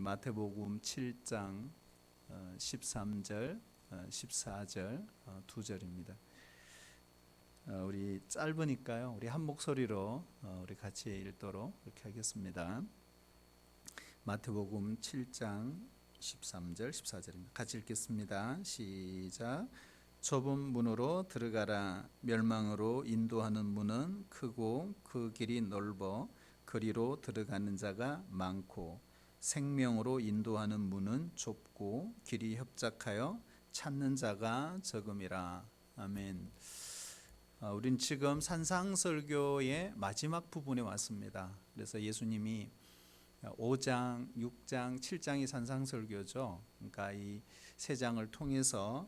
마태복음 7장 13절, 14절 두 절입니다. 우리 짧으니까요. 우리 한 목소리로 우리 같이 읽도록 그렇게 하겠습니다. 마태복음 7장 13절, 14절입니다. 같이 읽겠습니다. 시작. 좁은 문으로 들어가라. 멸망으로 인도하는 문은 크고 그 길이 넓어 그리로 들어가는 자가 많고 생명으로 인도하는 문은 좁고 길이 협착하여 찾는 자가 적음이라. 아멘. 우린 지금 산상설교의 마지막 부분에 왔습니다. 그래서 예수님이 5장, 6장, 7장이 산상설교죠. 그러니까 이 세 장을 통해서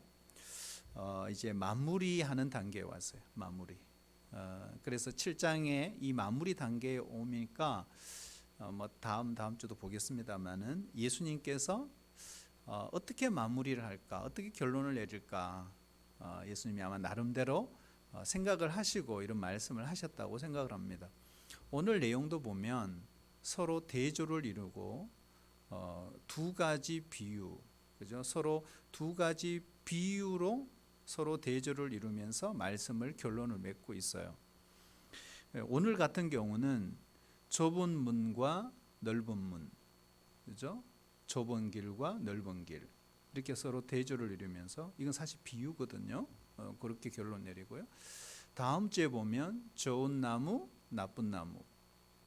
이제 마무리하는 단계에 왔어요. 마무리. 그래서 7장에 이 마무리 단계에 오니까 뭐 다음 주도 보겠습니다만은 예수님께서 어떻게 마무리를 할까, 어떻게 결론을 내릴까, 예수님이 아마 나름대로 생각을 하시고 이런 말씀을 하셨다고 생각을 합니다. 오늘 내용도 보면 서로 대조를 이루고 두 가지 비유, 그죠? 서로 두 가지 비유로 서로 대조를 이루면서 말씀을 결론을 맺고 있어요. 오늘 같은 경우는 좁은 문과 넓은 문, 그죠? 좁은 길과 넓은 길 이렇게 서로 대조를 이루면서 이건 사실 비유거든요. 그렇게 결론 내리고요. 다음 주에 보면 좋은 나무, 나쁜 나무,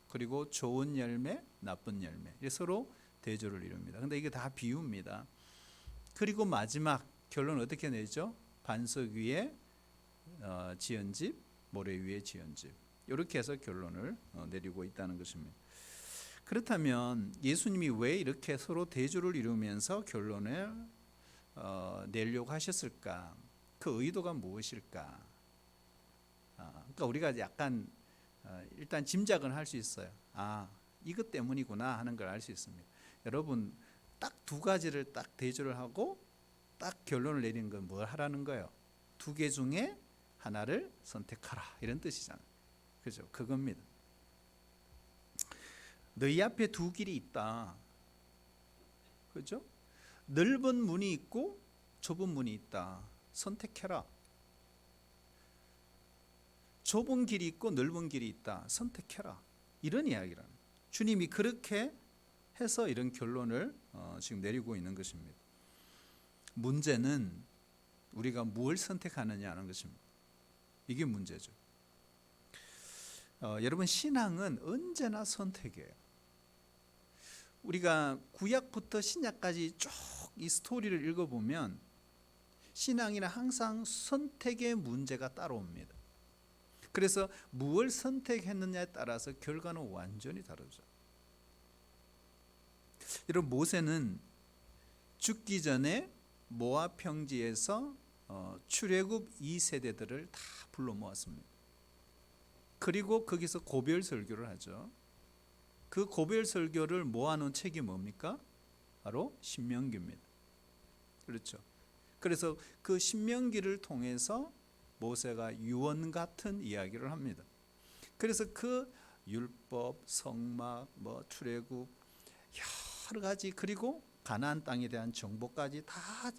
그리고 좋은 열매, 나쁜 열매 서로 대조를 이룹니다. 근데 이게 다 비유입니다. 그리고 마지막 결론 어떻게 내죠? 반석 위에 지은 집, 모래 위에 지은 집. 이렇게 해서 결론을 내리고 있다는 것입니다. 그렇다면 예수님이 왜 이렇게 서로 대조를 이루면서 결론을 내려고 하셨을까? 그 의도가 무엇일까? 그러니까 우리가 약간 일단 짐작은 할 수 있어요. 이것 때문이구나 하는 걸 알 수 있습니다. 여러분 딱 두 가지를 딱 대조를 하고 딱 결론을 내리는 건 뭘 하라는 거예요? 두 개 중에 하나를 선택하라 이런 뜻이잖아요. 그죠? 그겁니다. 너희 앞에 두 길이 있다. 그죠? 넓은 문이 있고 좁은 문이 있다. 선택해라. 좁은 길이 있고 넓은 길이 있다. 선택해라. 이런 이야기라는 주님이 그렇게 해서 이런 결론을 지금 내리고 있는 것입니다. 문제는 우리가 뭘 선택하느냐 하는 것입니다. 이게 문제죠. 여러분 신앙은 언제나 선택이에요. 우리가 구약부터 신약까지 쭉 이 스토리를 읽어보면 신앙이는 항상 선택의 문제가 따라옵니다. 그래서 무엇을 선택했느냐에 따라서 결과는 완전히 다르죠. 여러분 모세는 죽기 전에 모압 평지에서 출애굽 2세대들을 다 불러 모았습니다. 그리고 거기서 고별 설교를 하죠. 그 고별 설교를 모아놓은 책이 뭡니까? 바로 신명기입니다. 그렇죠. 그래서 그 신명기를 통해서 모세가 유언 같은 이야기를 합니다. 그래서 그 율법, 성막, 출애굽 여러 가지 그리고 가나안 땅에 대한 정보까지 다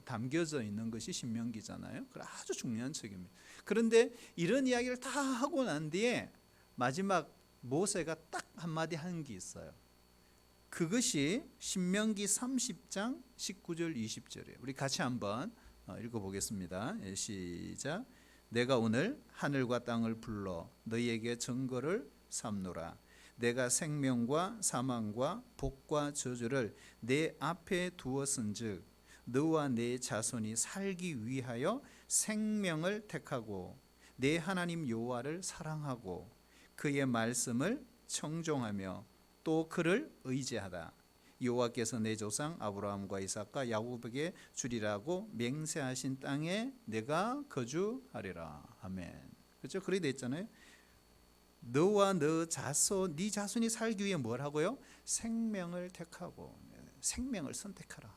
담겨져 있는 것이 신명기잖아요. 아주 중요한 책입니다. 그런데 이런 이야기를 다 하고 난 뒤에 마지막 모세가 딱 한마디 한 게 있어요. 그것이 신명기 30장 19절 20절이에요. 우리 같이 한번 읽어보겠습니다. 시작. 내가 오늘 하늘과 땅을 불러 너희에게 증거를 삼노라. 내가 생명과 사망과 복과 저주를 내 앞에 두었은즉 너와 내 자손이 살기 위하여 생명을 택하고 내 하나님 여호와를 사랑하고 그의 말씀을 청종하며 또 그를 의지하다. 여호와께서 내 조상 아브라함과 이삭과 야곱에게 주리라고 맹세하신 땅에 내가 거주하리라. 아멘. 그렇죠? 그렇게 돼 있잖아요. 너와 너 자손, 네 자손이 살기 위해 뭘 하고요? 생명을 택하고 생명을 선택하라.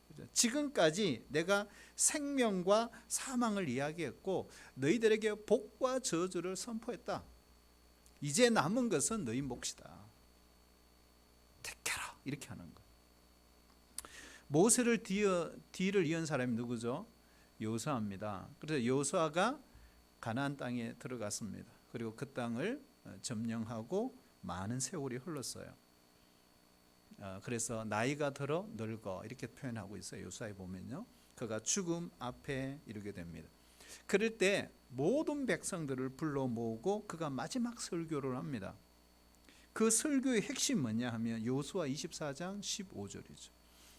그렇죠? 지금까지 내가 생명과 사망을 이야기했고 너희들에게 복과 저주를 선포했다. 이제 남은 것은 너희 몫이다. 택해라. 이렇게 하는 거. 모세를 뒤를 이은 사람이 누구죠? 여호수아입니다. 그래서 여호수아가 가나안 땅에 들어갔습니다. 그리고 그 땅을 점령하고 많은 세월이 흘렀어요. 그래서 나이가 들어 늙어 이렇게 표현하고 있어요. 여호수아에 보면요, 그가 죽음 앞에 이르게 됩니다. 그럴 때 모든 백성들을 불러 모으고 그가 마지막 설교를 합니다. 그 설교의 핵심 뭐냐 하면 여호수아 24장 15절이죠.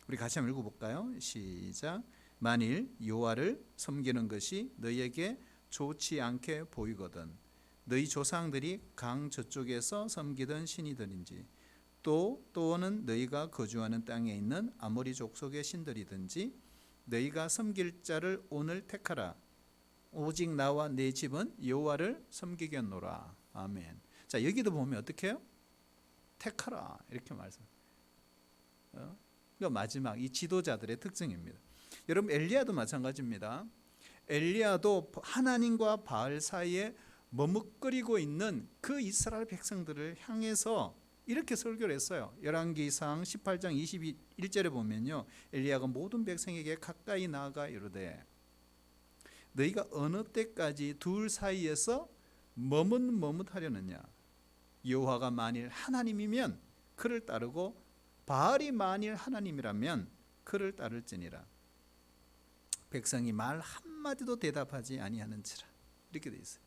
우리 같이 한번 읽어볼까요? 시작. 만일 여호와를 섬기는 것이 너희에게 좋지 않게 보이거든 너희 조상들이 강 저쪽에서 섬기던 신이든지 또는 너희가 거주하는 땅에 있는 아모리 족속의 신들이든지 너희가 섬길 자를 오늘 택하라. 오직 나와 내 집은 여호와를 섬기겠노라. 아멘. 자, 여기도 보면 어떻게 해요? 택하라 이렇게 말씀. 그러니까 마지막 이 지도자들의 특징입니다. 여러분 엘리야도 마찬가지입니다. 엘리야도 하나님과 바알 사이에 머뭇거리고 있는 그 이스라엘 백성들을 향해서 이렇게 설교를 했어요. 열왕기상 18장 21절에 보면요, 엘리야가 모든 백성에게 가까이 나아가 이르되 너희가 어느 때까지 둘 사이에서 머뭇머뭇하려느냐. 여호와가 만일 하나님이면 그를 따르고 바알이 만일 하나님이라면 그를 따를지니라. 백성이 말 한마디도 대답하지 아니하는지라. 이렇게 돼 있어요.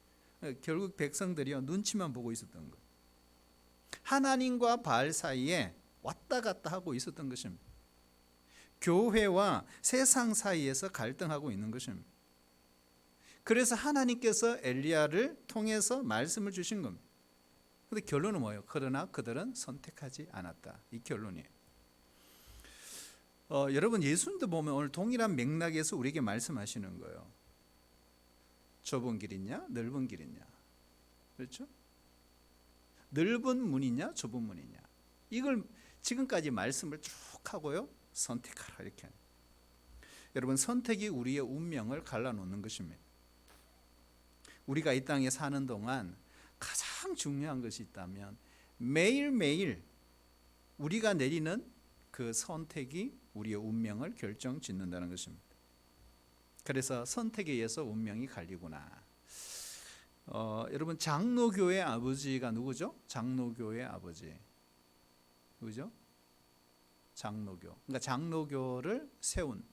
결국 백성들이요 눈치만 보고 있었던 거예요. 하나님과 바알 사이에 왔다 갔다 하고 있었던 것입니다. 교회와 세상 사이에서 갈등하고 있는 것입니다. 그래서 하나님께서 엘리야를 통해서 말씀을 주신 겁니다. 그런데 결론은 뭐예요? 그러나 그들은 선택하지 않았다. 이 결론이에요. 여러분 예수님도 보면 오늘 동일한 맥락에서 우리에게 말씀하시는 거예요. 좁은 길이냐 넓은 길이냐, 그렇죠? 넓은 문이냐 좁은 문이냐, 이걸 지금까지 말씀을 쭉 하고요 선택하라 이렇게. 여러분 선택이 우리의 운명을 갈라놓는 것입니다. 우리가 이 땅에 사는 동안 가장 중요한 것이 있다면 매일매일 우리가 내리는 그 선택이 우리의 운명을 결정짓는다는 것입니다. 그래서 선택에 의해서 운명이 갈리구나. 여러분 장로교의 아버지가 누구죠? 장로교의 아버지 누구죠? 장로교. 그러니까 장로교를 세운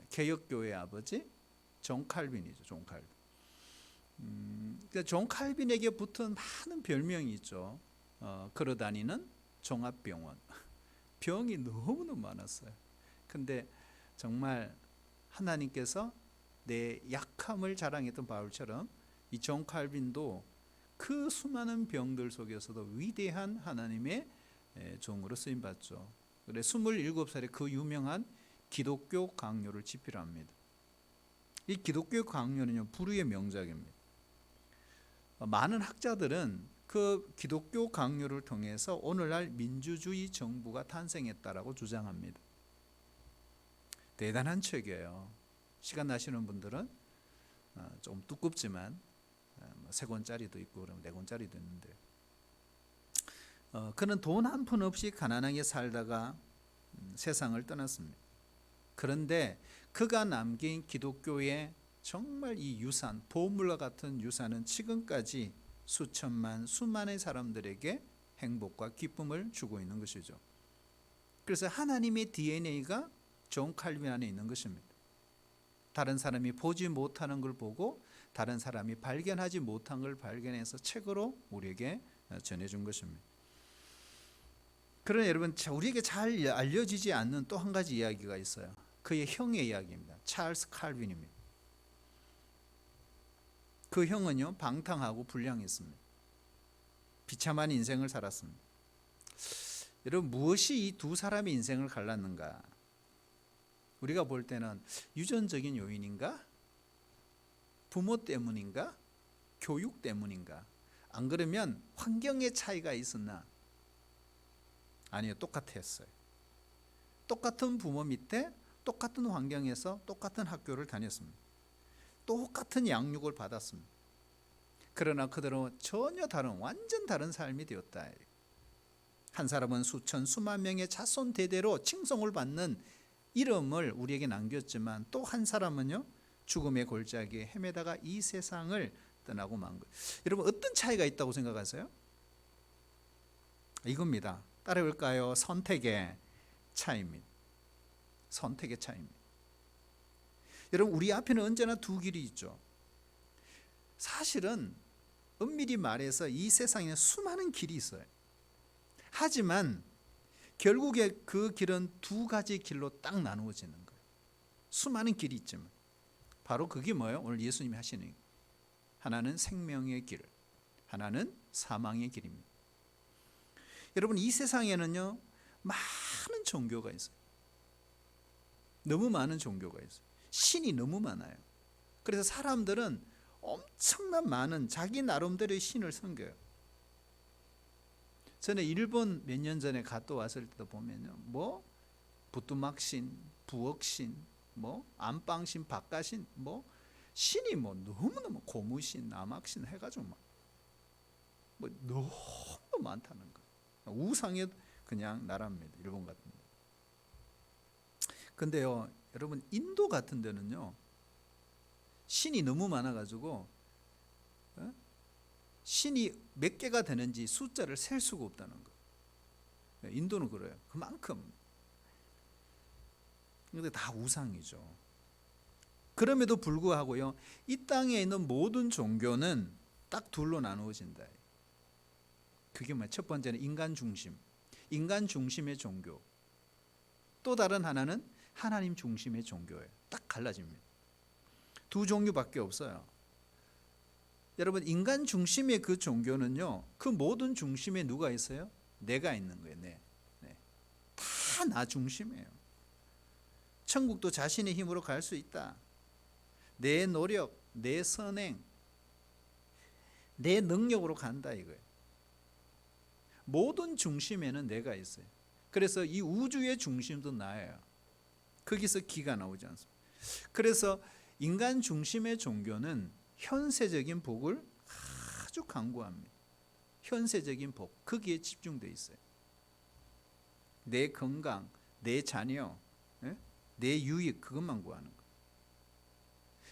개혁교의 아버지 존 칼빈이죠. 존 칼빈. 그러니까 존 칼빈에게 붙은 많은 별명이 있죠. 걸어다니는 종합병원. 병이 너무너무 많았어요. 근데 정말 하나님께서 내 약함을 자랑했던 바울처럼 이 존 칼빈도 그 수많은 병들 속에서도 위대한 하나님의 종으로 쓰임받죠. 그래 27살에 그 유명한 기독교 강요를 집필합니다. 이 기독교 강요는요 불후의 명작입니다. 많은 학자들은 그 기독교 강요를 통해서 오늘날 민주주의 정부가 탄생했다라고 주장합니다. 대단한 책이에요. 시간 나시는 분들은 좀 두껍지만 3권짜리도 있고 그럼 4권짜리도 있는데 그는 돈 한 푼 없이 가난하게 살다가 세상을 떠났습니다. 그런데 그가 남긴 기독교의 정말 이 유산, 보물과 같은 유산은 지금까지 수천만, 수만의 사람들에게 행복과 기쁨을 주고 있는 것이죠. 그래서 하나님의 DNA가 존 칼빈 안에 있는 것입니다. 다른 사람이 보지 못하는 걸 보고 다른 사람이 발견하지 못한 걸 발견해서 책으로 우리에게 전해준 것입니다. 그러나 여러분 우리에게 잘 알려지지 않는 또 한 가지 이야기가 있어요. 그의 형의 이야기입니다. 찰스 칼빈입니다. 그 형은요 방탕하고 불량했습니다. 비참한 인생을 살았습니다. 여러분 무엇이 이 두 사람의 인생을 갈랐는가? 우리가 볼 때는 유전적인 요인인가? 부모 때문인가? 교육 때문인가? 안 그러면 환경의 차이가 있었나? 아니요, 똑같았어요. 똑같은 부모 밑에 똑같은 환경에서 똑같은 학교를 다녔습니다. 똑같은 양육을 받았습니다. 그러나 그들은 전혀 다른 완전 다른 삶이 되었다. 한 사람은 수천 수만 명의 자손 대대로 칭송을 받는 이름을 우리에게 남겼지만 또 한 사람은요 죽음의 골짜기에 헤매다가 이 세상을 떠나고 만 거예요. 여러분 어떤 차이가 있다고 생각하세요? 이겁니다. 따라볼까요? 선택의 차이입니다. 선택의 차이입니다. 여러분 우리 앞에는 언제나 두 길이 있죠. 사실은 엄밀히 말해서 이 세상에는 수많은 길이 있어요. 하지만 결국에 그 길은 두 가지 길로 딱 나누어지는 거예요. 수많은 길이 있지만 바로 그게 뭐예요? 오늘 예수님이 하시는 하나는 생명의 길, 하나는 사망의 길입니다. 여러분 이 세상에는요 많은 종교가 있어요. 너무 많은 종교가 있어요. 신이 너무 많아요. 그래서 사람들은 엄청난 많은 자기 나름대로의 신을 섬겨요. 저는 일본 몇 년 전에 갔다 왔을 때도 보면요, 뭐 부뚜막신, 부엌신, 뭐 안방신, 바깥신, 뭐 신이 뭐 너무너무 고무신, 남학신 해가지고 뭐 너무 많다는 거. 우상의 그냥 나라입니다. 일본 같은 데. 근데요, 여러분 인도 같은 데는요 신이 너무 많아가지고 신이 몇 개가 되는지 숫자를 셀 수가 없다는 거예요. 인도는 그래요. 그만큼. 근데 다 우상이죠. 그럼에도 불구하고요 이 땅에 있는 모든 종교는 딱 둘로 나누어진다. 그게 뭐야? 첫 번째는 인간 중심, 인간 중심의 종교. 또 다른 하나는 하나님 중심의 종교예요. 딱 갈라집니다. 두 종류밖에 없어요. 여러분 인간 중심의 그 종교는요 그 모든 중심에 누가 있어요? 내가 있는 거예요. 다 나 중심이에요. 천국도 자신의 힘으로 갈 수 있다. 내 노력, 내 선행, 내 능력으로 간다 이거예요. 모든 중심에는 내가 있어요. 그래서 이 우주의 중심도 나예요. 거기서 기가 나오지 않습니다. 그래서 인간 중심의 종교는 현세적인 복을 아주 강구합니다. 현세적인 복, 거기에 집중되어 있어요. 내 건강, 내 자녀, 내 유익, 그것만 구하는 거예요.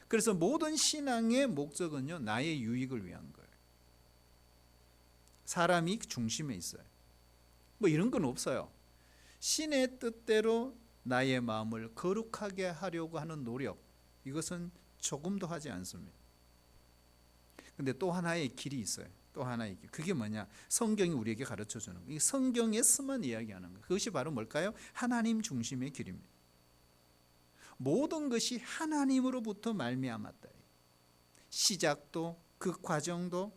그래서 모든 신앙의 목적은요 나의 유익을 위한 거예요. 사람이 중심에 있어요. 뭐 이런 건 없어요. 신의 뜻대로 나의 마음을 거룩하게 하려고 하는 노력, 이것은 조금도 하지 않습니다. 근데 또 하나의 길이 있어요. 또 하나의 길. 그게 뭐냐? 성경이 우리에게 가르쳐 주는 거예요. 성경에서만 이야기하는 거예요. 그것이 바로 뭘까요? 하나님 중심의 길입니다. 모든 것이 하나님으로부터 말미암았다. 시작도 그 과정도.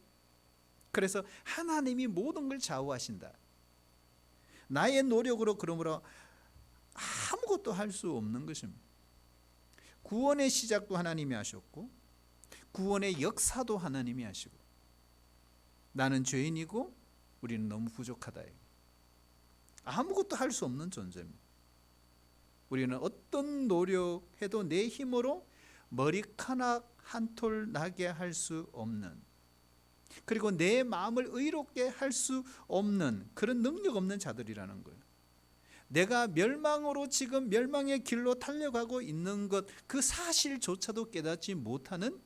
그래서 하나님이 모든 걸 좌우하신다. 나의 노력으로 그러므로 아무것도 할 수 없는 것입니다. 구원의 시작도 하나님이 하셨고 구원의 역사도 하나님이 하시고 나는 죄인이고 우리는 너무 부족하다. 아무것도 할 수 없는 존재입니다. 우리는 어떤 노력해도 내 힘으로 머리카락 한 톨 나게 할 수 없는, 그리고 내 마음을 의롭게 할 수 없는 그런 능력 없는 자들이라는 거예요. 내가 멸망으로 지금 멸망의 길로 달려가고 있는 것, 그 사실조차도 깨닫지 못하는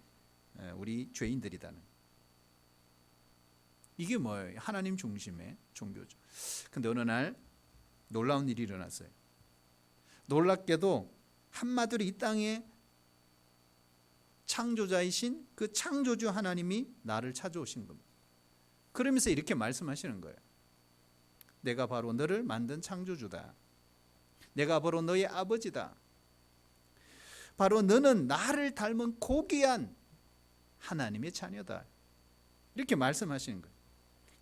우리 죄인들이다는. 이게 뭐예요? 하나님 중심의 종교죠. 근데 어느 날 놀라운 일이 일어났어요. 놀랍게도 한마디로 이 땅에 창조자이신 그 창조주 하나님이 나를 찾아오신 겁니다. 그러면서 이렇게 말씀하시는 거예요. 내가 바로 너를 만든 창조주다. 내가 바로 너의 아버지다. 바로 너는 나를 닮은 고귀한 하나님의 자녀다. 이렇게 말씀하시는 거예요.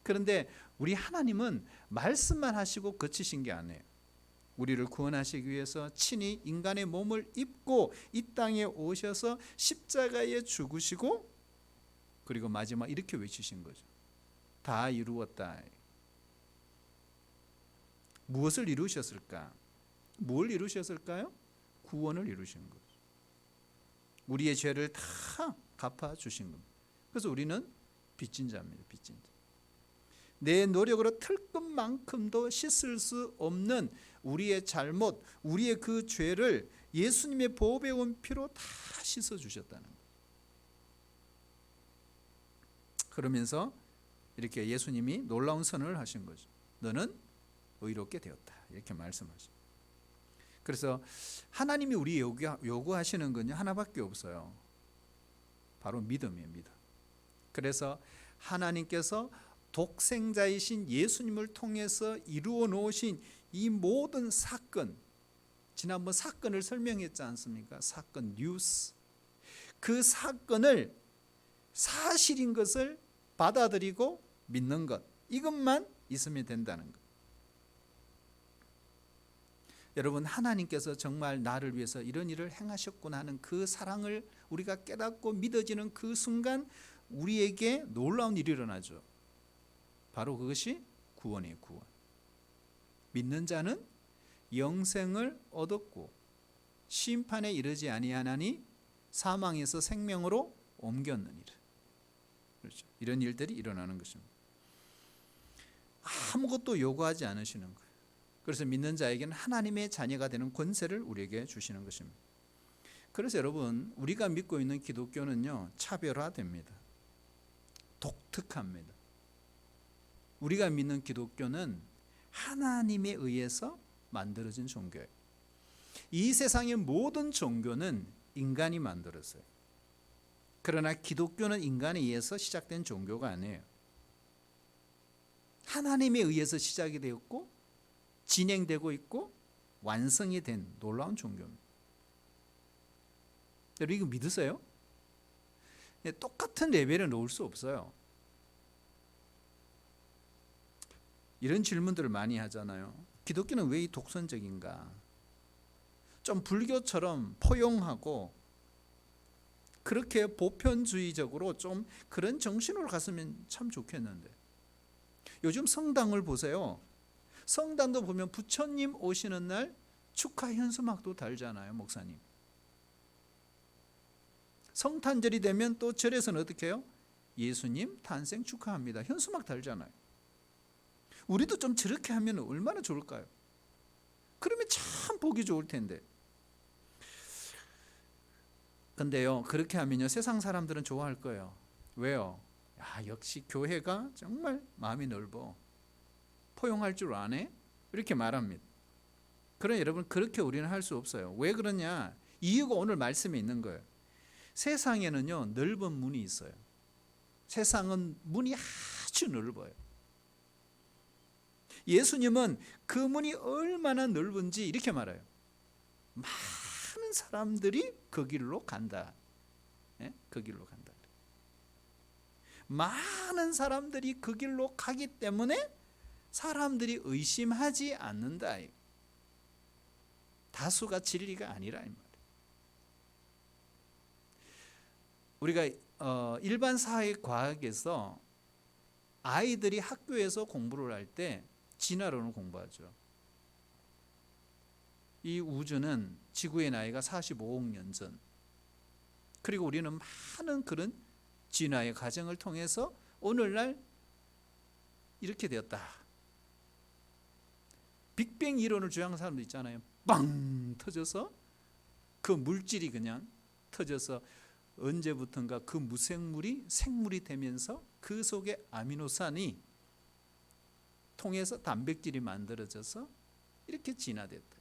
그런데 우리 하나님은 말씀만 하시고 그치신 게 아니에요. 우리를 구원하시기 위해서 친히 인간의 몸을 입고 이 땅에 오셔서 십자가에 죽으시고 그리고 마지막 이렇게 외치신 거죠. 다 이루었다. 무엇을 이루셨을까? 뭘 이루셨을까요? 구원을 이루신 거죠. 우리의 죄를 다 갚아주신 겁니다. 그래서 우리는 빚진 자입니다. 빚진 자. 내 노력으로 털끝만큼도 씻을 수 없는 우리의 잘못, 우리의 그 죄를 예수님의 보배 온 피로 다 씻어 주셨다는 거예요. 그러면서 이렇게 예수님이 놀라운 선언을 하신 거죠. 너는 의롭게 되었다. 이렇게 말씀하죠. 그래서 하나님이 우리 요구하시는 건요 하나밖에 없어요. 바로 믿음이에요. 믿음. 그래서 하나님께서 독생자이신 예수님을 통해서 이루어 놓으신 이 모든 사건, 지난번 사건을 설명했지 않습니까? 사건 뉴스. 그 사건을 사실인 것을 받아들이고 믿는 것, 이것만 있으면 된다는 것. 여러분, 하나님께서 정말 나를 위해서 이런 일을 행하셨구나 하는 그 사랑을 우리가 깨닫고 믿어지는 그 순간 우리에게 놀라운 일이 일어나죠. 바로 그것이 구원이에요. 구원. 믿는 자는 영생을 얻었고 심판에 이르지 아니하나니 사망에서 생명으로 옮겼느니라. 그렇죠. 이런 일들이 일어나는 것입니다. 아무것도 요구하지 않으시는 거예요. 그래서 믿는 자에게는 하나님의 자녀가 되는 권세를 우리에게 주시는 것입니다. 그래서 여러분, 우리가 믿고 있는 기독교는요 차별화됩니다. 독특합니다. 우리가 믿는 기독교는 하나님에 의해서 만들어진 종교예요. 이 세상의 모든 종교는 인간이 만들었어요. 그러나 기독교는 인간에 의해서 시작된 종교가 아니에요. 하나님에 의해서 시작이 되었고 진행되고 있고 완성이 된 놀라운 종교입니다. 여러분, 이거 믿으세요? 똑같은 레벨에 놓을 수 없어요. 이런 질문들을 많이 하잖아요. 기독교는 왜 이 독선적인가? 좀 불교처럼 포용하고 그렇게 보편주의적으로 좀 그런 정신으로 갔으면 참 좋겠는데, 요즘 성당을 보세요. 성당도 보면 부처님 오시는 날 축하 현수막도 달잖아요. 목사님. 성탄절이 되면 또 절에서는 어떻게 해요? 예수님 탄생 축하합니다. 현수막 달잖아요. 우리도 좀 저렇게 하면 얼마나 좋을까요? 그러면 참 보기 좋을 텐데. 근데요, 그렇게 하면요 세상 사람들은 좋아할 거예요. 왜요? 야, 역시 교회가 정말 마음이 넓어. 포용할 줄 아네? 이렇게 말합니다. 그러나 여러분, 그렇게 우리는 할 수 없어요. 왜 그러냐? 이유가 오늘 말씀에 있는 거예요. 세상에는요 넓은 문이 있어요. 세상은 문이 아주 넓어요. 예수님은 그 문이 얼마나 넓은지 이렇게 말해요. 많은 사람들이 그 길로 간다. 예? 그 길로 간다. 많은 사람들이 그 길로 가기 때문에 사람들이 의심하지 않는다. 다수가 진리가 아니라 이 말이에요. 우리가 일반 사회과학에서 아이들이 학교에서 공부를 할 때 진화론을 공부하죠. 이 우주는 지구의 나이가 45억 년 전. 그리고 우리는 많은 그런 진화의 과정을 통해서 오늘날 이렇게 되었다. 빅뱅 이론을 주장하는 사람도 있잖아요. 빵 터져서 그 물질이 그냥 터져서 언제부턴가 그 무생물이 생물이 되면서 그 속에 아미노산이 통해서 단백질이 만들어져서 이렇게 진화됐다.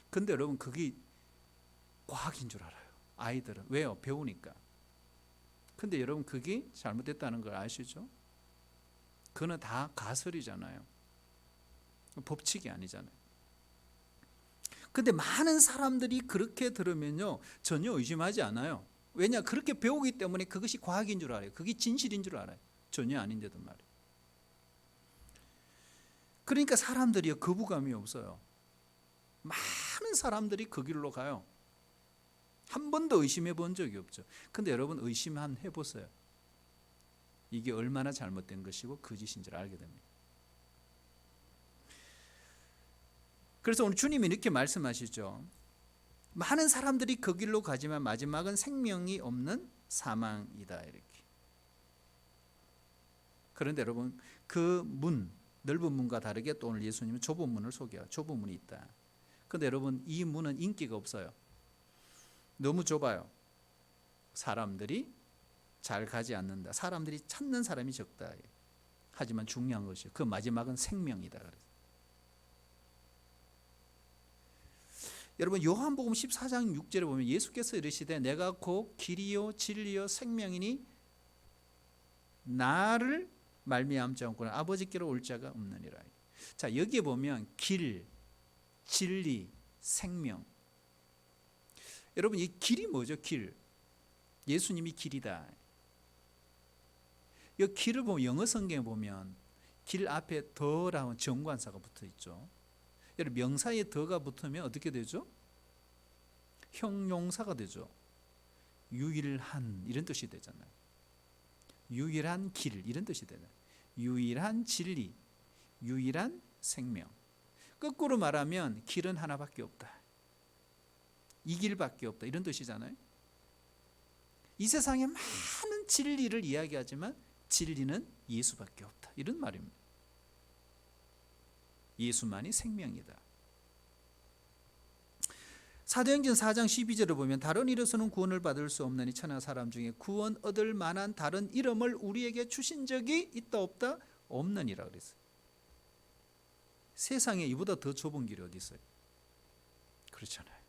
근데 여러분, 그게 과학인 줄 알아요. 아이들은. 왜요? 배우니까. 근데 여러분, 그게 잘못됐다는 걸 아시죠? 그거는 다 가설이잖아요. 법칙이 아니잖아요. 근데 많은 사람들이 그렇게 들으면요 전혀 의심하지 않아요. 왜냐? 그렇게 배우기 때문에 그것이 과학인 줄 알아요. 그게 진실인 줄 알아요. 전혀 아닌데도 말이에요. 그러니까 사람들이 거부감이 없어요. 많은 사람들이 그 길로 가요. 한 번도 의심해 본 적이 없죠. 근데 여러분, 의심 한 해보세요. 이게 얼마나 잘못된 것이고 거짓인 줄 알게 됩니다. 그래서 오늘 주님이 이렇게 말씀하시죠. 많은 사람들이 그 길로 가지만 마지막은 생명이 없는 사망이다. 이렇게. 그런데 여러분, 그 문, 넓은 문과 다르게 또 오늘 예수님은 좁은 문을 소개해요. 좁은 문이 있다. 그런데 여러분, 이 문은 인기가 없어요. 너무 좁아요. 사람들이 잘 가지 않는다. 사람들이 찾는 사람이 적다. 하지만 중요한 것이 그 마지막은 생명이다. 여러분, 요한복음 14장 6절에 보면 예수께서 이르시되 내가 곧 길이요 진리요 생명이니 나를 말미암지 않고는 아버지께로 올 자가 없느니라. 자, 여기에 보면 길, 진리, 생명. 여러분, 이 길이 뭐죠? 길. 예수님이 길이다. 이 길을 보면 영어 성경에 보면 길 앞에 더라는 정관사가 붙어 있죠. 여러분, 명사에 더가 붙으면 어떻게 되죠? 형용사가 되죠. 유일한 이런 뜻이 되잖아요. 유일한 길 이런 뜻이 되잖아요. 유일한 진리, 유일한 생명. 거꾸로 말하면 길은 하나밖에 없다. 이 길밖에 없다 이런 뜻이잖아요. 이 세상에 많은 진리를 이야기하지만 진리는 예수밖에 없다 이런 말입니다. 예수만이 생명이다. 사도행전 4장 12절을 보면 다른 이로서는 구원을 받을 수 없나니 천하 사람 중에 구원 얻을 만한 다른 이름을 우리에게 주신 적이 있다 없다? 없느니라 그랬어요. 세상에 이보다 더 좁은 길이 어디 있어요? 그렇잖아요.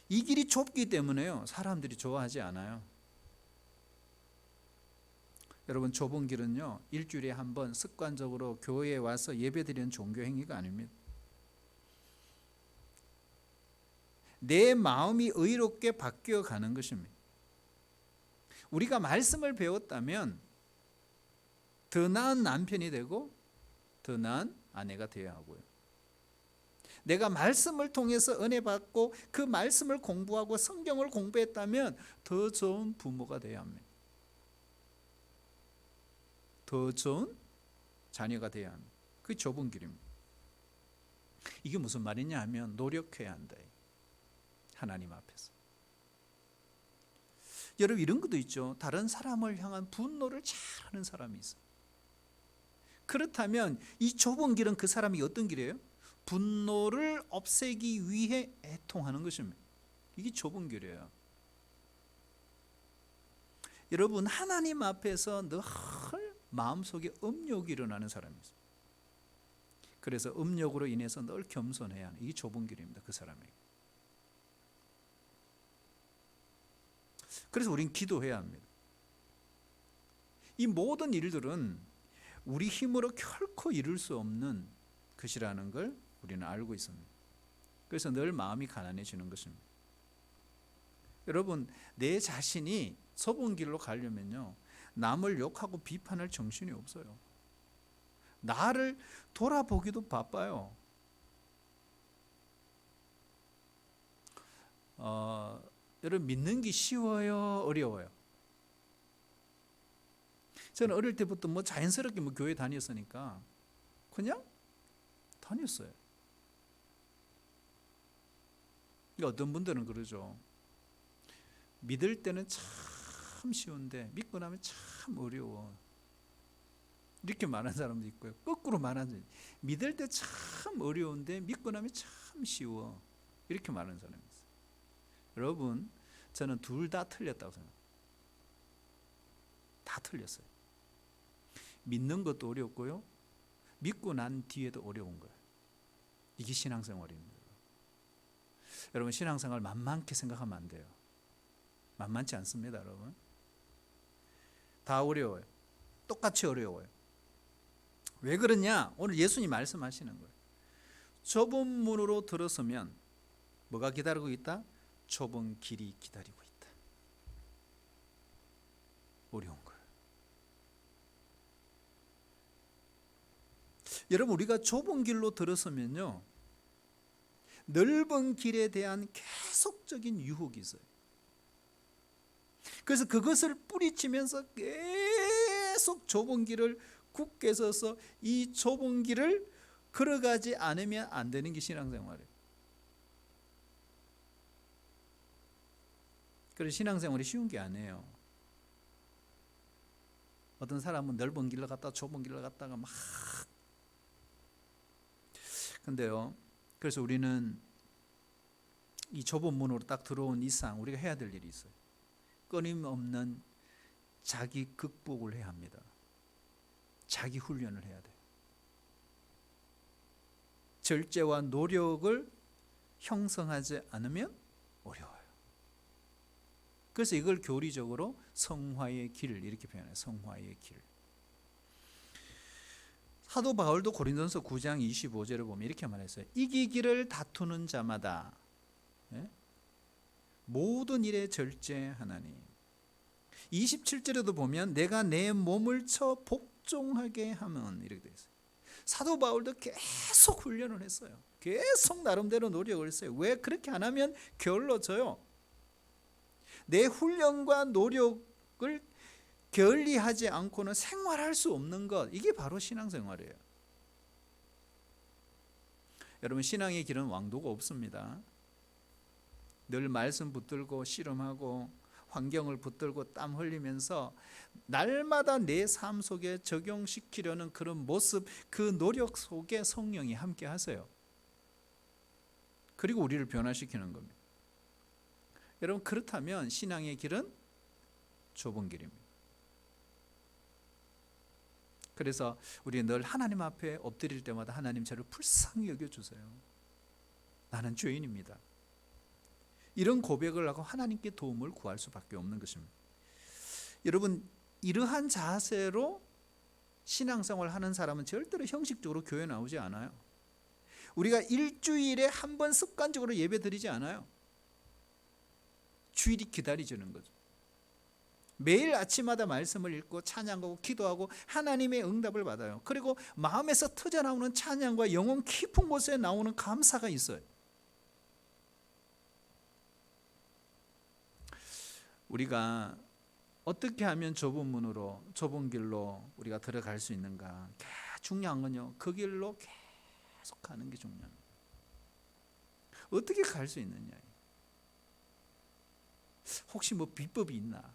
이 길이 좁기 때문에요, 사람들이 좋아하지 않아요. 여러분, 좁은 길은요, 일주일에 한 번 습관적으로 교회에 와서 예배드리는 종교 행위가 아닙니다. 내 마음이 의롭게 바뀌어 가는 것입니다. 우리가 말씀을 배웠다면 더 나은 남편이 되고 더 나은 아내가 되어야 하고요. 내가 말씀을 통해서 은혜 받고 그 말씀을 공부하고 성경을 공부했다면 더 좋은 부모가 되어야 합니다. 더 좋은 자녀가 되어야 합니다. 그게 좁은 길입니다. 이게 무슨 말이냐 하면 노력해야 한다. 하나님 앞에서. 여러분, 이런 것도 있죠. 다른 사람을 향한 분노를 잘하는 사람이 있어요. 그렇다면 이 좁은 길은 그 사람이 어떤 길이에요? 분노를 없애기 위해 애통하는 것입니다. 이게 좁은 길이에요. 여러분, 하나님 앞에서 늘 마음속에 음욕이 일어나는 사람이 있어요. 그래서 음욕으로 인해서 늘 겸손해야 하는, 이게 좁은 길입니다. 그 사람에게. 그래서 우린 기도해야 합니다. 이 모든 일들은 우리 힘으로 결코 이룰 수 없는 것이라는 걸 우리는 알고 있습니다. 그래서 늘 마음이 가난해지는 것입니다. 여러분, 내 자신이 좁은 길로 가려면요, 남을 욕하고 비판할 정신이 없어요. 나를 돌아보기도 바빠요. 여러분, 믿는 게 쉬워요, 어려워요? 저는 어릴 때부터 자연스럽게 교회 다녔으니까 그냥 다녔어요. 어떤 분들은 그러죠. 믿을 때는 참 쉬운데 믿고 나면 참 어려워. 이렇게 말하는 사람도 있고요. 거꾸로 말하는 사람, 믿을 때 참 어려운데 믿고 나면 참 쉬워. 이렇게 말하는 사람이 있어요. 여러분, 저는 둘 다 틀렸다고 생각해요. 다 틀렸어요. 믿는 것도 어렵고요, 믿고 난 뒤에도 어려운 거예요. 이게 신앙생활입니다. 여러분, 신앙생활 만만케 생각하면 안 돼요. 만만치 않습니다, 여러분. 다 어려워요. 똑같이 어려워요. 왜 그러냐? 오늘 예수님 말씀하시는 거예요. 좁은 문으로 들어서면 뭐가 기다리고 있다? 좁은 길이 기다리고 있다. 어려운 거예요. 여러분, 우리가 좁은 길로 들어서면요, 넓은 길에 대한 계속적인 유혹이 있어요. 그래서 그것을 뿌리치면서 계속 좁은 길을 굳게 서서 이 좁은 길을 걸어가지 않으면 안 되는 게 신앙생활이에요. 그래서 신앙생활이 쉬운 게 아니에요. 어떤 사람은 넓은 길로 갔다가 좁은 길로 갔다가 막. 근데요, 그래서 우리는 이 좁은 문으로 딱 들어온 이상 우리가 해야 될 일이 있어요. 끊임없는 자기 극복을 해야 합니다. 자기 훈련을 해야 돼요. 절제와 노력을 형성하지 않으면 어려워요. 그래서 이걸 교리적으로 성화의 길 이렇게 표현해요. 성화의 길. 사도 바울도 고린도전서 9장 25절을 보면 이렇게 말했어요. 이기기를 다투는 자마다 모든 일에 절제하나니. 27절에도 보면 내가 내 몸을 쳐 복종하게 하면 이렇게 되어 있어요. 사도 바울도 계속 훈련을 했어요. 계속 나름대로 노력을 했어요. 왜 그렇게 안 하면 게을러져요. 내 훈련과 노력을 게을리하지 않고는 생활할 수 없는 것, 이게 바로 신앙생활이에요. 여러분, 신앙의 길은 왕도가 없습니다. 늘 말씀 붙들고 씨름하고 환경을 붙들고 땀 흘리면서 날마다 내 삶 속에 적용시키려는 그런 모습, 그 노력 속에 성령이 함께 하세요. 그리고 우리를 변화시키는 겁니다. 여러분, 그렇다면 신앙의 길은 좁은 길입니다. 그래서 우리 늘 하나님 앞에 엎드릴 때마다 하나님 저를 불쌍히 여겨주세요. 나는 죄인입니다. 이런 고백을 하고 하나님께 도움을 구할 수밖에 없는 것입니다. 여러분, 이러한 자세로 신앙생활을 하는 사람은 절대로 형식적으로 교회 나오지 않아요. 우리가 일주일에 한 번 습관적으로 예배 드리지 않아요. 주일이 기다려지는 거죠. 매일 아침마다 말씀을 읽고 찬양하고 기도하고 하나님의 응답을 받아요. 그리고 마음에서 터져나오는 찬양과 영혼 깊은 곳에 나오는 감사가 있어요. 우리가 어떻게 하면 좁은 문으로, 좁은 길로 우리가 들어갈 수 있는가? 중요한 건요, 그 길로 계속 가는 게 중요합니다. 어떻게 갈 수 있느냐? 혹시 뭐 비법이 있나?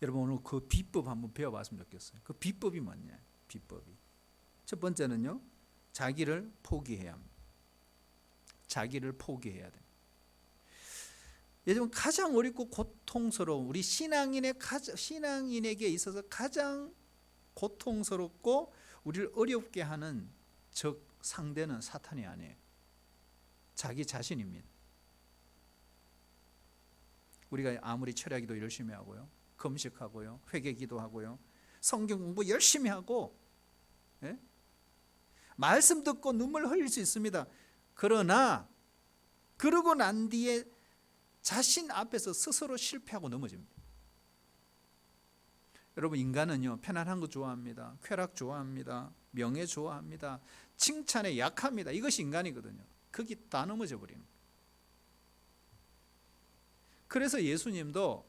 여러분, 오늘 그 비법 한번 배워봤으면 좋겠어요. 그 비법이 뭐냐? 비법이. 첫 번째는요, 자기를 포기해야 합니다. 자기를 포기해야 돼요. 요즘 가장 어렵고 고통스러운, 우리 신앙인에게 있어서 가장 고통스럽고 우리를 어렵게 하는 적 상대는 사탄이 아니에요. 자기 자신입니다. 우리가 아무리 철야기도 열심히 하고요, 금식하고요, 회개기도 하고요, 성경 공부 열심히 하고, 말씀 듣고 눈물 흘릴 수 있습니다. 그러나 그러고 난 뒤에 자신 앞에서 스스로 실패하고 넘어집니다. 여러분, 인간은요, 편안한 거 좋아합니다. 쾌락 좋아합니다. 명예 좋아합니다. 칭찬에 약합니다. 이것이 인간이거든요. 거기 다 넘어져 버리는 거예요. 그래서 예수님도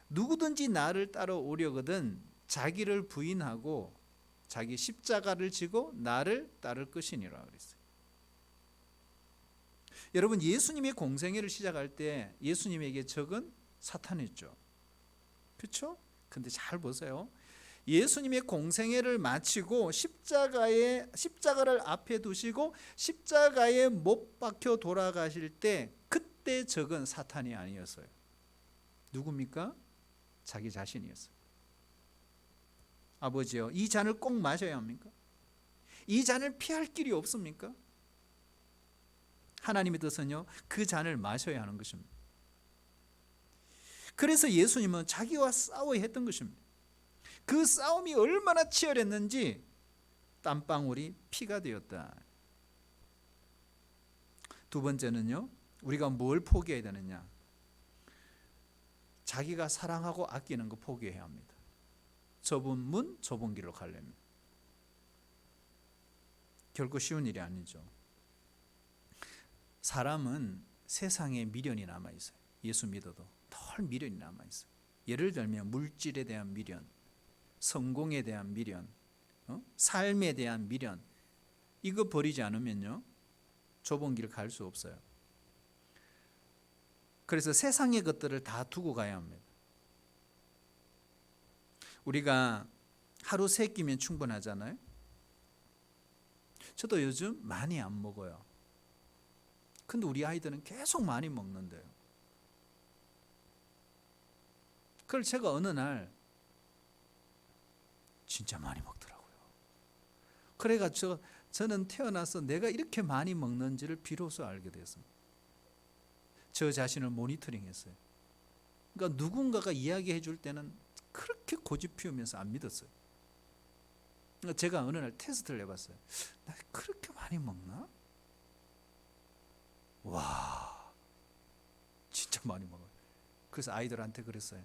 누구든지 나를 따라오려거든 자기를 부인하고 자기 십자가를 지고 나를 따를 것이니라 그랬어요. 여러분, 예수님의 공생애를 시작할 때 예수님에게 적은 사탄이었죠. 그렇죠? 근데 잘 보세요. 예수님의 공생애를 마치고 십자가를 앞에 두시고 십자가에 못 박혀 돌아가실 때 그때 적은 사탄이 아니었어요. 누굽니까? 자기 자신이었어요. 아버지요, 이 잔을 꼭 마셔야 합니까? 이 잔을 피할 길이 없습니까? 하나님의 뜻은요, 그 잔을 마셔야 하는 것입니다. 그래서 예수님은 자기와 싸워야 했던 것입니다. 그 싸움이 얼마나 치열했는지 땀방울이 피가 되었다. 두 번째는요, 우리가 뭘 포기해야 되느냐? 자기가 사랑하고 아끼는 거 포기해야 합니다. 좁은 문, 좁은 길로 가려면. 결코 쉬운 일이 아니죠. 사람은 세상에 미련이 남아있어요. 예수 믿어도 늘 미련이 남아있어요. 예를 들면 물질에 대한 미련, 성공에 대한 미련, 삶에 대한 미련, 이거 버리지 않으면요, 좁은 길 갈 수 없어요. 그래서 세상의 것들을 다 두고 가야 합니다. 우리가 하루 3끼면 충분하잖아요. 저도 요즘 많이 안 먹어요. 근데 우리 아이들은 계속 많이 먹는데요. 그걸 제가 어느 날 진짜 많이 먹더라고요. 그래가지고 저는 태어나서 내가 이렇게 많이 먹는지를 비로소 알게 됐습니다. 저 자신을 모니터링했어요. 그러니까 누군가가 이야기해 줄 때는 그렇게 고집 피우면서 안 믿었어요. 그러니까 제가 어느 날 테스트를 해봤어요. 나 그렇게 많이 먹나? 와, 진짜 많이 먹어요. 그래서 아이들한테 그랬어요.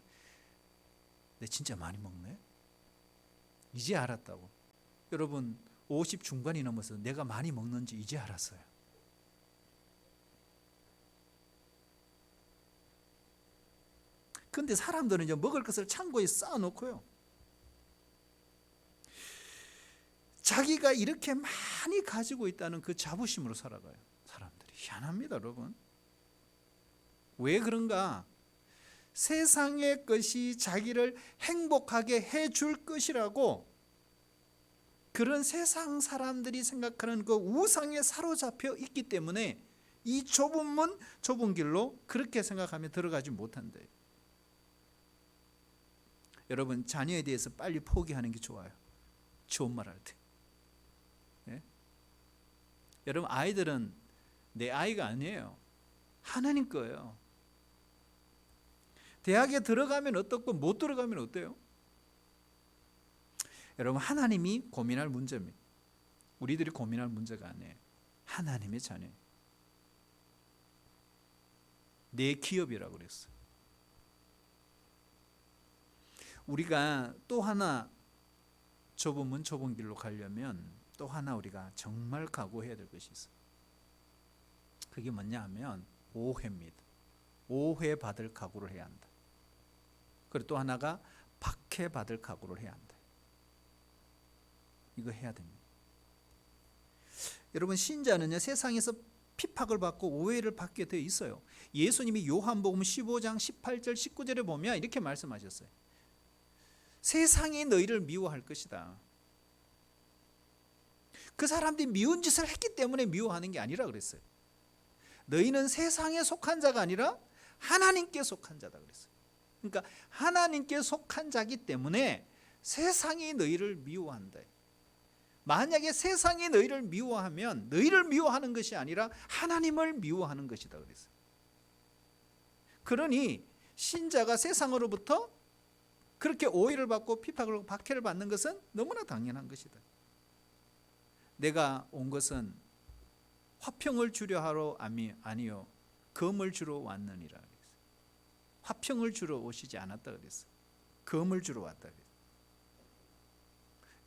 내 진짜 많이 먹네? 이제 알았다고. 여러분 50 중반이 넘어서 내가 많이 먹는지 이제 알았어요. 근데 사람들은 이제 먹을 것을 창고에 쌓아놓고요, 자기가 이렇게 많이 가지고 있다는 그 자부심으로 살아가요. 사람들이 희한합니다, 여러분. 왜 그런가? 세상의 것이 자기를 행복하게 해줄 것이라고 그런 세상 사람들이 생각하는 그 우상에 사로잡혀 있기 때문에 이 좁은 문, 좁은 길로 그렇게 생각하며 들어가지 못한대요. 여러분, 자녀에 대해서 빨리 포기하는 게 좋아요. 좋은 말 할 때. 예? 여러분, 아이들은 내 아이가 아니에요. 하나님 거예요. 대학에 들어가면 어떻고 못 들어가면 어때요? 여러분, 하나님이 고민할 문제입니다. 우리들이 고민할 문제가 아니에요. 하나님의 자녀. 내 기업이라고 그랬어요. 우리가 또 하나 좁은 문 좁은 길로 가려면 또 하나 우리가 정말 각오해야 될 것이 있어요. 그게 뭐냐 하면 오해입니다. 오해받을 각오를 해야 한다. 그리고 또 하나가 박해받을 각오를 해야 한다. 이거 해야 됩니다. 여러분, 신자는요, 세상에서 핍박을 받고 오해를 받게 되어 있어요. 예수님이 요한복음 15장 18절 19절에 보면 이렇게 말씀하셨어요. 세상이 너희를 미워할 것이다. 그 사람들이 미운 짓을 했기 때문에 미워하는 게 아니라 그랬어요. 너희는 세상에 속한 자가 아니라 하나님께 속한 자다 그랬어요. 그러니까 하나님께 속한 자기 때문에 세상이 너희를 미워한다. 만약에 세상이 너희를 미워하면 너희를 미워하는 것이 아니라 하나님을 미워하는 것이다 그랬어요. 그러니 신자가 세상으로부터 그렇게 오해를 받고 핍박을 박해를 받는 것은 너무나 당연한 것이다. 내가 온 것은 화평을 주려 하러 아니요 검을 주러 왔느니라 그랬어요. 화평을 주러 오시지 않았다 그랬어요. 검을 주러 왔다 그랬어요.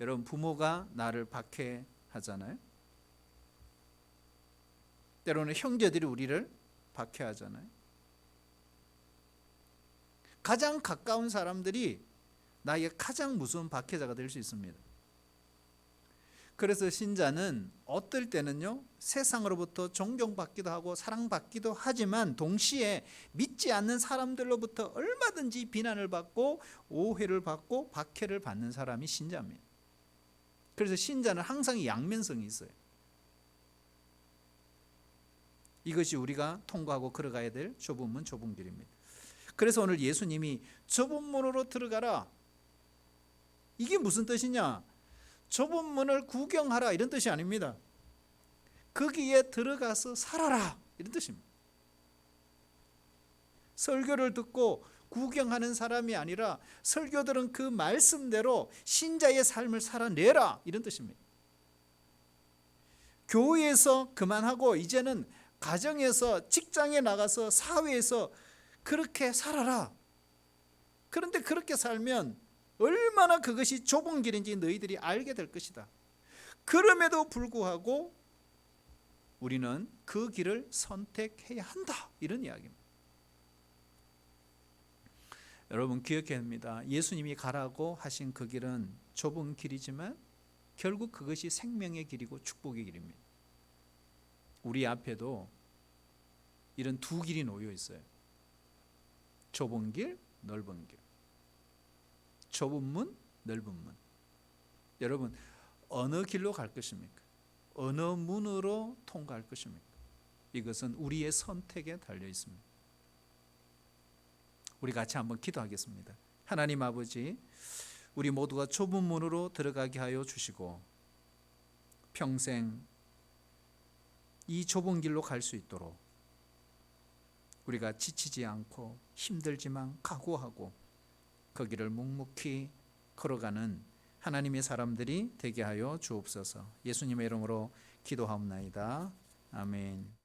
여러분, 부모가 나를 박해하잖아요. 때로는 형제들이 우리를 박해하잖아요. 가장 가까운 사람들이 나의 가장 무서운 박해자가 될 수 있습니다. 그래서 신자는 어떨 때는요, 세상으로부터 존경받기도 하고 사랑받기도 하지만 동시에 믿지 않는 사람들로부터 얼마든지 비난을 받고 오해를 받고 박해를 받는 사람이 신자입니다. 그래서 신자는 항상 양면성이 있어요. 이것이 우리가 통과하고 걸어가야 될 좁은 문 좁은 길입니다. 그래서 오늘 예수님이 좁은 문으로 들어가라, 이게 무슨 뜻이냐? 좁은 문을 구경하라 이런 뜻이 아닙니다. 거기에 들어가서 살아라 이런 뜻입니다. 설교를 듣고 구경하는 사람이 아니라 설교 들은 그 말씀대로 신자의 삶을 살아내라 이런 뜻입니다. 교회에서 그만하고 이제는 가정에서, 직장에 나가서, 사회에서 그렇게 살아라. 그런데 그렇게 살면 얼마나 그것이 좁은 길인지 너희들이 알게 될 것이다. 그럼에도 불구하고 우리는 그 길을 선택해야 한다, 이런 이야기입니다. 여러분, 기억해야 합니다. 예수님이 가라고 하신 그 길은 좁은 길이지만 결국 그것이 생명의 길이고 축복의 길입니다. 우리 앞에도 이런 두 길이 놓여 있어요. 좁은 길, 넓은 길. 좁은 문, 넓은 문. 여러분, 어느 길로 갈 것입니까? 어느 문으로 통과할 것입니까? 이것은 우리의 선택에 달려 있습니다. 우리 같이 한번 기도하겠습니다. 하나님 아버지, 우리 모두가 좁은 문으로 들어가게 하여 주시고 평생 이 좁은 길로 갈 수 있도록 우리가 지치지 않고 힘들지만 각오하고 그 길을 묵묵히 걸어가는 하나님의 사람들이 되게 하여 주옵소서. 예수님의 이름으로 기도하옵나이다. 아멘.